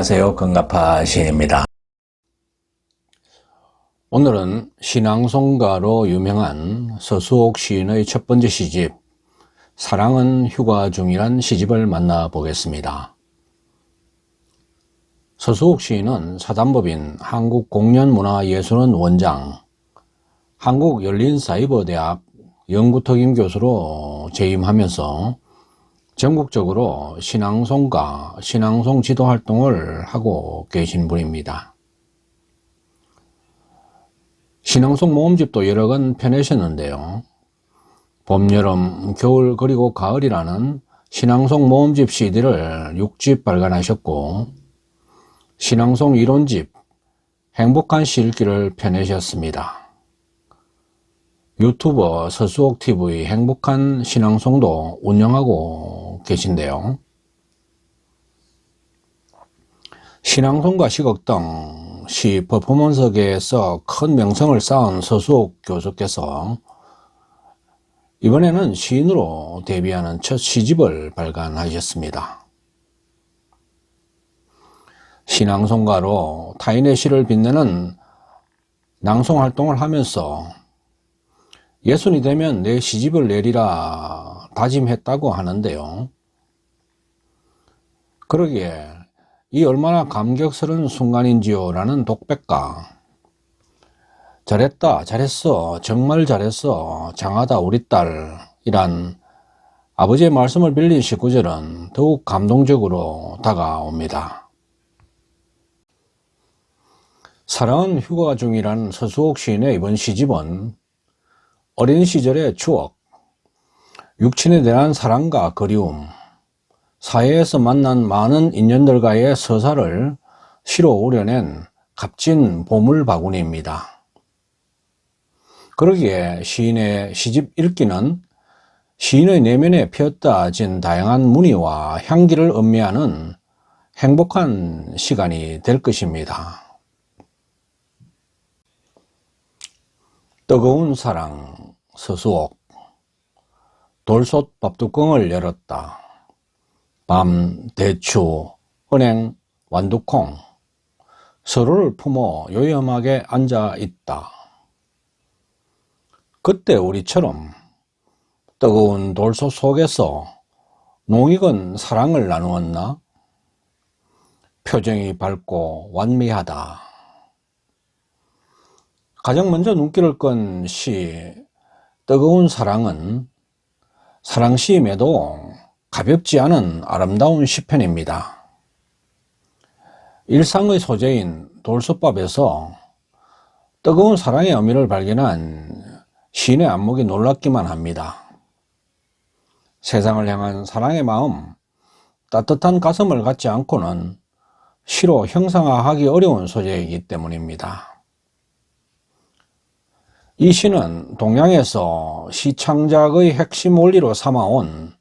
안녕하세요. 건가파 시인입니다. 오늘은 신앙송가로 유명한 서수옥 시인의 첫 번째 시집 사랑은 휴가 중이란 시집을 만나보겠습니다. 서수옥 시인은 사단법인 한국공연문화예술원 원장, 한국열린사이버대학 연구특임 교수로 재임하면서 전국적으로 신앙송가, 신앙송 지도 활동을 하고 계신 분입니다. 신앙송 모음집도 여러 권 펴내셨는데요. 봄, 여름, 겨울 그리고 가을이라는 신앙송 모음집 CD를 6집 발간하셨고 신앙송 이론집 행복한 시읽기를 펴내셨습니다. 유튜버 서수옥TV 행복한 신앙송도 운영하고 계신데요. 신앙송과 시곡 등 시 퍼포먼스계에서 큰 명성을 쌓은 서수옥 교수께서 이번에는 시인으로 데뷔하는 첫 시집을 발간하셨습니다. 신앙송가로 타인의 시를 빛내는 낭송 활동을 하면서 예순이 되면 내 시집을 내리라 다짐했다고 하는데요. 그러기에 이 얼마나 감격스러운 순간인지요 라는 독백과 잘했다, 잘했어, 정말 잘했어, 장하다 우리 딸 이란 아버지의 말씀을 빌린 19절은 더욱 감동적으로 다가옵니다. 사랑은 휴가 중이란 서수옥 시인의 이번 시집은 어린 시절의 추억, 육친에 대한 사랑과 그리움, 사회에서 만난 많은 인연들과의 서사를 시로 우려낸 값진 보물 바구니입니다. 그러기에 시인의 시집 읽기는 시인의 내면에 피었다진 다양한 무늬와 향기를 음미하는 행복한 시간이 될 것입니다. 뜨거운 사랑 서수옥. 돌솥 밥뚜껑을 열었다. 밤, 대추, 은행, 완두콩 서로를 품어 요염하게 앉아 있다. 그때 우리처럼 뜨거운 돌솥 속에서 농익은 사랑을 나누었나? 표정이 밝고 완미하다. 가장 먼저 눈길을 끈 시 뜨거운 사랑은 사랑시임에도 가볍지 않은 아름다운 시편입니다. 일상의 소재인 돌솥밥에서 뜨거운 사랑의 의미를 발견한 시인의 안목이 놀랍기만 합니다. 세상을 향한 사랑의 마음, 따뜻한 가슴을 갖지 않고는 시로 형상화하기 어려운 소재이기 때문입니다. 이 시는 동양에서 시창작의 핵심 원리로 삼아온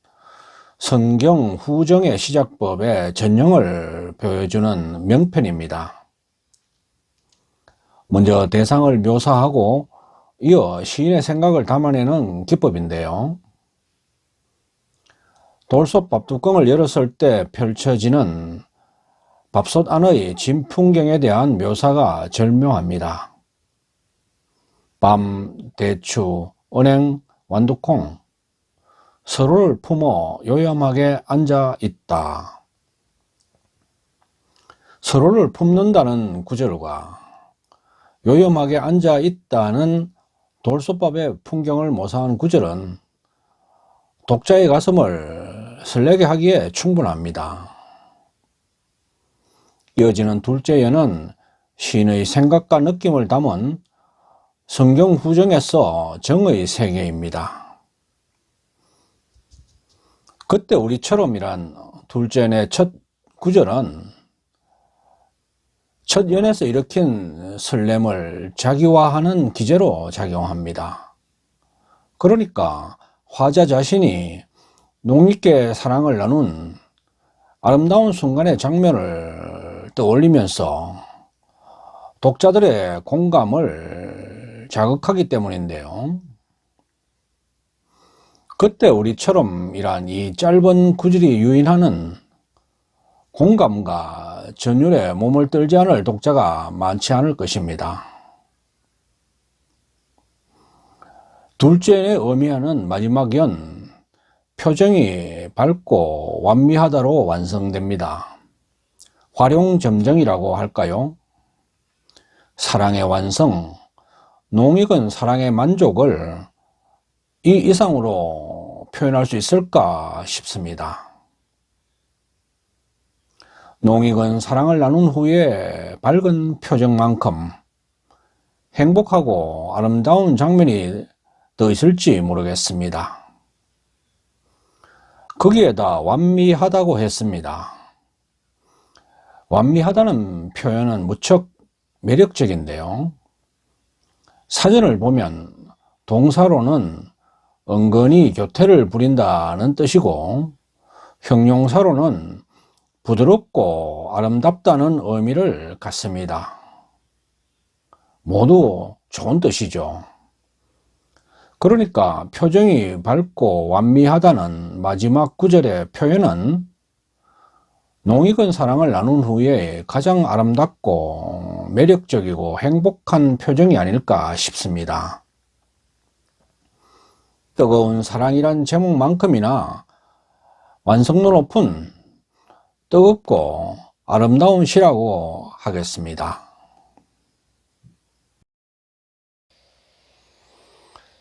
성경 후정의 시작법의 전형을 보여주는 명편입니다. 먼저 대상을 묘사하고 이어 시인의 생각을 담아내는 기법인데요. 돌솥 밥뚜껑을 열었을 때 펼쳐지는 밥솥 안의 진 풍경에 대한 묘사가 절묘합니다. 밤, 대추, 은행, 완두콩 서로를 품어 요염하게 앉아 있다. 서로를 품는다는 구절과 요염하게 앉아 있다는 돌솥밥의 풍경을 모사한 구절은 독자의 가슴을 설레게 하기에 충분합니다. 이어지는 둘째 연은 시인의 생각과 느낌을 담은 성경 후정에서 정의 세계입니다. 그때 우리처럼이란 둘째 연의 첫 구절은 첫 연에서 일으킨 설렘을 자기화하는 기제로 작용합니다. 그러니까 화자 자신이 농익게 사랑을 나눈 아름다운 순간의 장면을 떠올리면서 독자들의 공감을 자극하기 때문인데요. 그때 우리처럼이란 이 짧은 구절이 유인하는 공감과 전율에 몸을 떨지 않을 독자가 많지 않을 것입니다. 둘째에 의미하는 마지막 연, 표정이 밝고 완미하다로 완성됩니다. 활용점정이라고 할까요? 사랑의 완성, 농익은 사랑의 만족을 이 이상으로 표현할 수 있을까 싶습니다. 농익은 사랑을 나눈 후에 밝은 표정만큼 행복하고 아름다운 장면이 더 있을지 모르겠습니다. 거기에다 완미하다고 했습니다. 완미하다는 표현은 무척 매력적인데요. 사전을 보면 동사로는 은근히 교태를 부린다는 뜻이고 형용사로는 부드럽고 아름답다는 의미를 갖습니다. 모두 좋은 뜻이죠. 그러니까 표정이 밝고 완미하다는 마지막 구절의 표현은 농익은 사랑을 나눈 후에 가장 아름답고 매력적이고 행복한 표정이 아닐까 싶습니다. 뜨거운 사랑이란 제목만큼이나 완성도 높은 뜨겁고 아름다운 시라고 하겠습니다.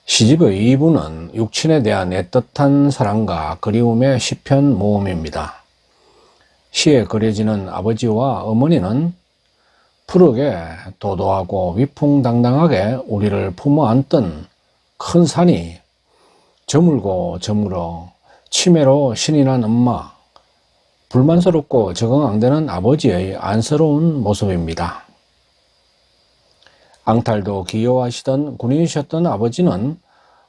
시집의 2부는 육친에 대한 애틋한 사랑과 그리움의 시편 모음입니다. 시에 그려지는 아버지와 어머니는 푸르게 도도하고 위풍당당하게 우리를 품어 안던 큰 산이 저물고 저물어 치매로 신이 난 엄마, 불만스럽고 적응 안 되는 아버지의 안쓰러운 모습입니다. 앙탈도 귀여워하시던 군인이셨던 아버지는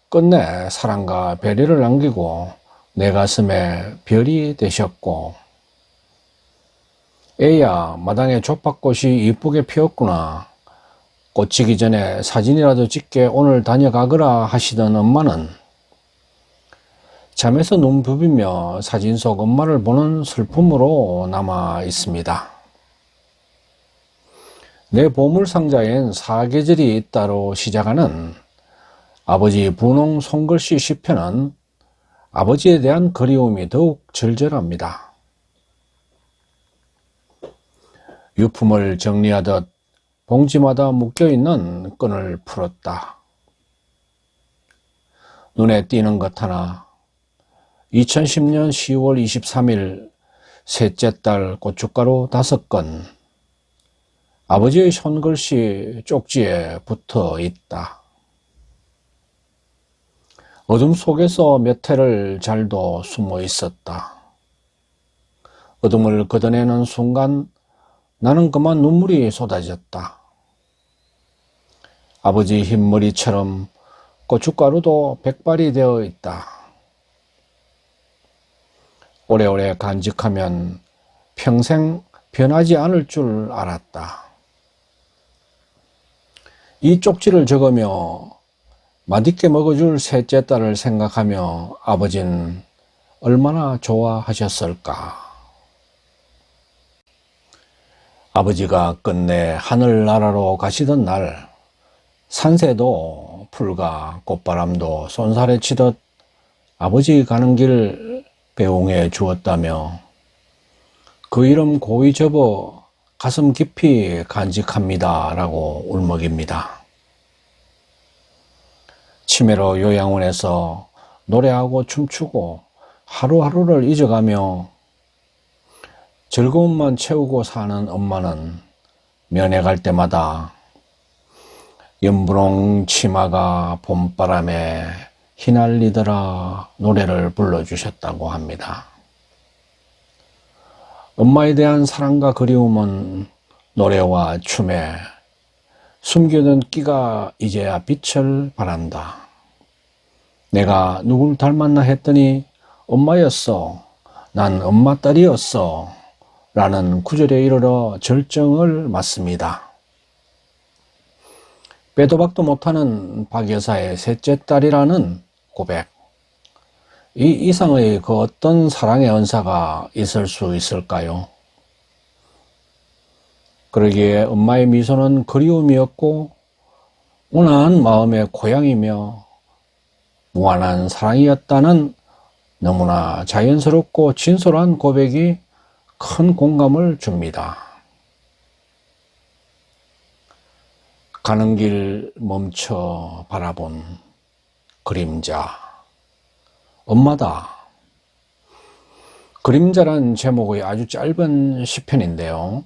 끝내 사랑과 배려를 남기고 내 가슴에 별이 되셨고, 애야 마당에 조팝꽃이 이쁘게 피었구나, 꽃이기 전에 사진이라도 찍게 오늘 다녀가거라 하시던 엄마는 잠에서 눈 부비며 사진 속 엄마를 보는 슬픔으로 남아 있습니다. 내 보물상자엔 사계절이 있다로 시작하는 아버지 분홍 손글씨 시편은 아버지에 대한 그리움이 더욱 절절합니다. 유품을 정리하듯 봉지마다 묶여있는 끈을 풀었다. 눈에 띄는 것 하나, 2010년 10월 23일 셋째 딸 고춧가루 5건, 아버지의 손글씨 쪽지에 붙어 있다. 어둠 속에서 몇 해를 잘도 숨어 있었다. 어둠을 걷어내는 순간 나는 그만 눈물이 쏟아졌다. 아버지 흰머리처럼 고춧가루도 백발이 되어 있다. 오래오래 간직하면 평생 변하지 않을 줄 알았다. 이 쪽지를 적으며 맛있게 먹어줄 셋째 딸을 생각하며 아버지는 얼마나 좋아하셨을까. 아버지가 끝내 하늘나라로 가시던 날, 산새도 풀과 꽃바람도 쏜살에 치듯 아버지 가는 길 배웅해 주었다며 그 이름 고이 접어 가슴 깊이 간직합니다 라고 울먹입니다. 치매로 요양원에서 노래하고 춤추고 하루하루를 잊어가며 즐거움만 채우고 사는 엄마는 면회 갈 때마다 연분홍 치마가 봄바람에 휘날리더라 노래를 불러주셨다고 합니다. 엄마에 대한 사랑과 그리움은 노래와 춤에 숨겨둔 끼가 이제야 빛을 발한다. 내가 누굴 닮았나 했더니 엄마였어. 난 엄마 딸이었어. 라는 구절에 이르러 절정을 맞습니다. 빼도 박도 못하는 박 여사의 셋째 딸이라는 고백. 이 이상의 그 어떤 사랑의 은사가 있을 수 있을까요? 그러기에 엄마의 미소는 그리움이었고 온화한 마음의 고향이며 무한한 사랑이었다는 너무나 자연스럽고 진솔한 고백이 큰 공감을 줍니다. 가는 길 멈춰 바라본 그림자, 엄마다. 그림자란 제목의 아주 짧은 시편인데요.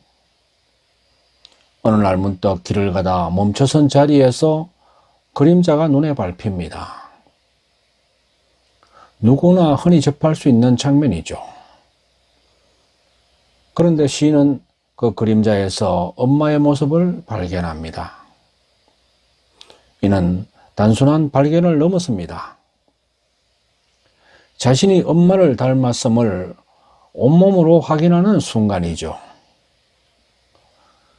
어느 날 문득 길을 가다 멈춰선 자리에서 그림자가 눈에 밟힙니다. 누구나 흔히 접할 수 있는 장면이죠. 그런데 시인은 그 그림자에서 엄마의 모습을 발견합니다. 이는 단순한 발견을 넘어섭니다. 자신이 엄마를 닮았음을 온몸으로 확인하는 순간이죠.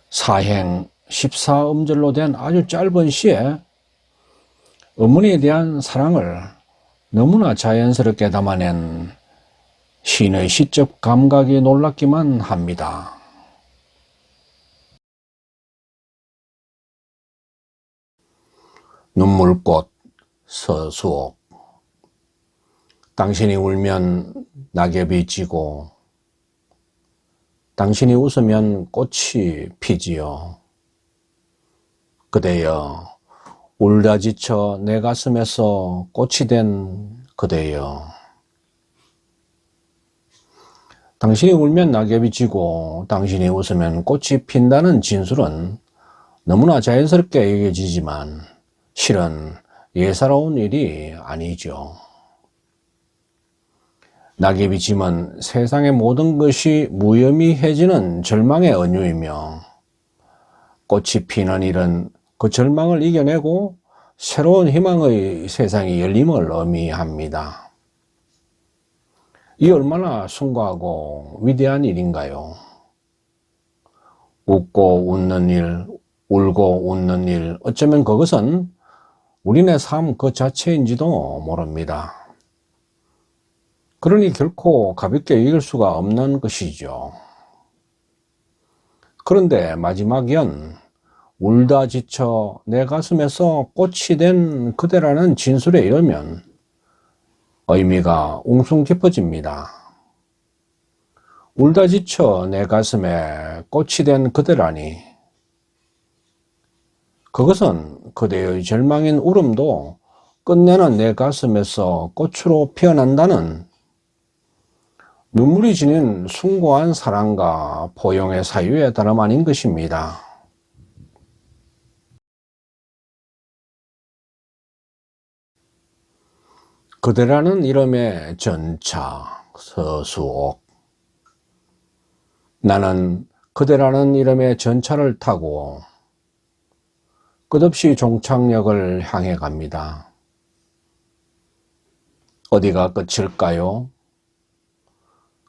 사행 14음절로 된 아주 짧은 시에 어머니에 대한 사랑을 너무나 자연스럽게 담아낸 시인의 시적 감각이 놀랍기만 합니다. 눈물꽃 서수옥. 당신이 울면 낙엽이 지고 당신이 웃으면 꽃이 피지요. 그대여 울다 지쳐 내 가슴에서 꽃이 된 그대여. 당신이 울면 낙엽이 지고 당신이 웃으면 꽃이 핀다는 진술은 너무나 자연스럽게 여겨지지만 실은 예사로운 일이 아니죠. 낙엽이 지면 세상의 모든 것이 무의미해지는 절망의 은유이며 꽃이 피는 일은 그 절망을 이겨내고 새로운 희망의 세상이 열림을 의미합니다. 이 얼마나 숭고하고 위대한 일인가요? 웃고 웃는 일, 울고 웃는 일, 어쩌면 그것은 우리네 삶 그 자체인지도 모릅니다. 그러니 결코 가볍게 여길 수가 없는 것이죠. 그런데 마지막엔 울다 지쳐 내 가슴에서 꽃이 된 그대라는 진술에 이르면 의미가 웅숭 깊어집니다. 울다 지쳐 내 가슴에 꽃이 된 그대라니, 그것은 그대의 절망인 울음도 끝내는 내 가슴에서 꽃으로 피어난다는 눈물이 지닌 숭고한 사랑과 포용의 사유의 다름 아닌 것입니다. 그대라는 이름의 전차 서수옥. 나는 그대라는 이름의 전차를 타고 끝없이 종착역을 향해 갑니다. 어디가 끝일까요?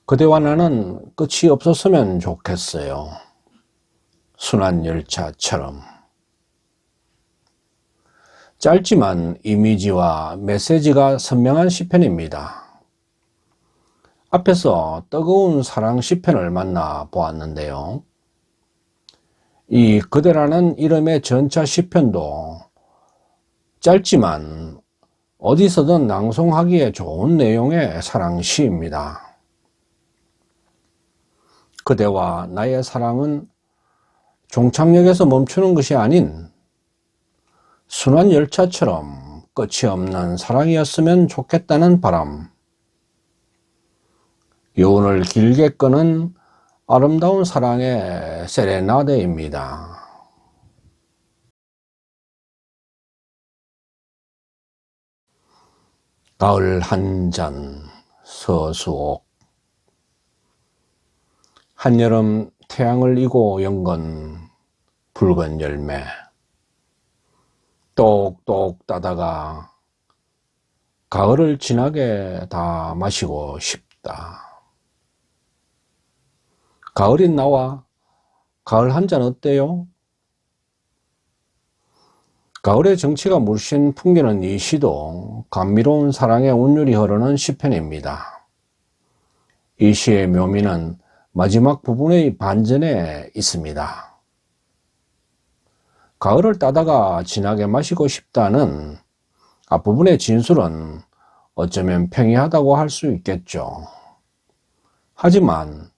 그대와 나는 끝이 없었으면 좋겠어요. 순환 열차처럼. 짧지만 이미지와 메시지가 선명한 시편입니다. 앞에서 뜨거운 사랑 시편을 만나 보았는데요. 이 그대라는 이름의 전차 시편도 짧지만 어디서든 낭송하기에 좋은 내용의 사랑 시입니다. 그대와 나의 사랑은 종착역에서 멈추는 것이 아닌 순환 열차처럼 끝이 없는 사랑이었으면 좋겠다는 바람, 여운을 길게 끄는 아름다운 사랑의 세레나데입니다. 가을 한 잔 서수옥. 한여름 태양을 이고 연건 붉은 열매, 똑똑 따다가 가을을 진하게 다 마시고 싶다. 가을이 나와 가을 한 잔 어때요? 가을의 정취가 물씬 풍기는 이 시도 감미로운 사랑의 운율이 흐르는 시편입니다. 이 시의 묘미는 마지막 부분의 반전에 있습니다. 가을을 따다가 진하게 마시고 싶다는 앞부분의 진술은 어쩌면 평이하다고 할 수 있겠죠. 하지만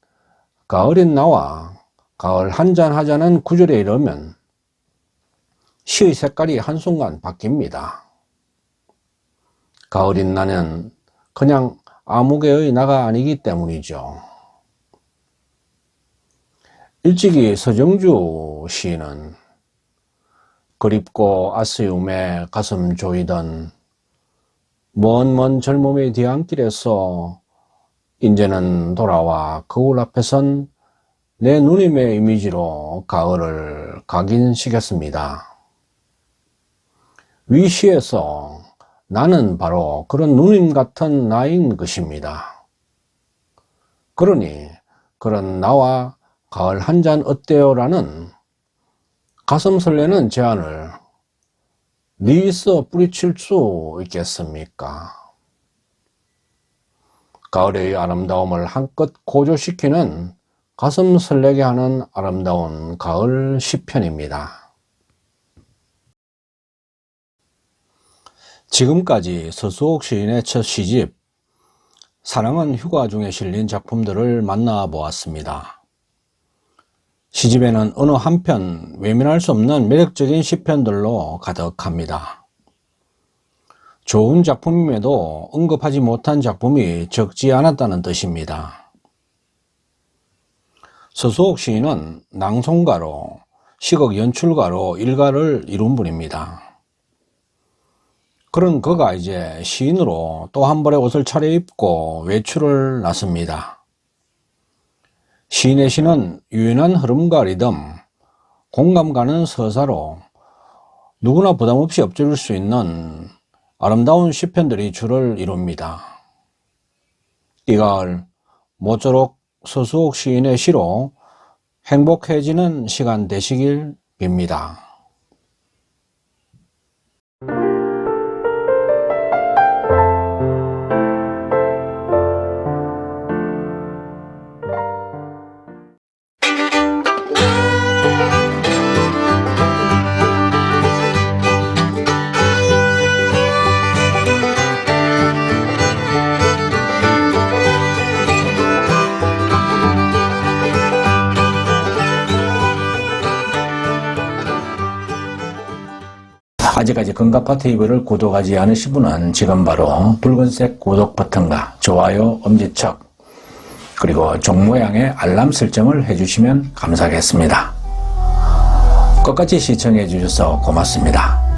가을인 나와 가을 한잔 하자는 구절에 이르면 시의 색깔이 한순간 바뀝니다. 가을인 나는 그냥 아무개의 나가 아니기 때문이죠. 일찍이 서정주 시인은 그립고 아쉬움에 가슴 조이던 먼 젊음의 뒤안길에서 이제는 돌아와 거울 앞에 선 내 누님의 이미지로 가을을 각인시켰습니다. 위 시에서 나는 바로 그런 누님 같은 나인 것입니다. 그러니 그런 나와 가을 한잔 어때요? 라는 가슴 설레는 제안을 니 있어 뿌리칠 수 있겠습니까? 가을의 아름다움을 한껏 고조시키는 가슴 설레게 하는 아름다운 가을 시편입니다. 지금까지 서수옥 시인의 첫 시집 사랑은 휴가 중에 실린 작품들을 만나보았습니다. 시집에는 어느 한편 외면할 수 없는 매력적인 시편들로 가득합니다. 좋은 작품임에도 언급하지 못한 작품이 적지 않았다는 뜻입니다. 서수옥 시인은 낭송가로, 시극 연출가로 일가를 이룬 분입니다. 그런 그가 이제 시인으로 또 한 벌의 옷을 차려입고 외출을 나섭니다. 시인의 시는 유연한 흐름과 리듬, 공감 가는 서사로 누구나 부담없이 엎드릴 수 있는 아름다운 시편들이 줄을 이룹니다. 이 가을 모쪼록 서수옥 시인의 시로 행복해지는 시간 되시길 빕니다. 아직까지 건강파TV를 구독하지 않으신 분은 지금 바로 붉은색 구독 버튼과 좋아요, 엄지척, 그리고 종 모양의 알람 설정을 해주시면 감사하겠습니다. 끝까지 시청해 주셔서 고맙습니다.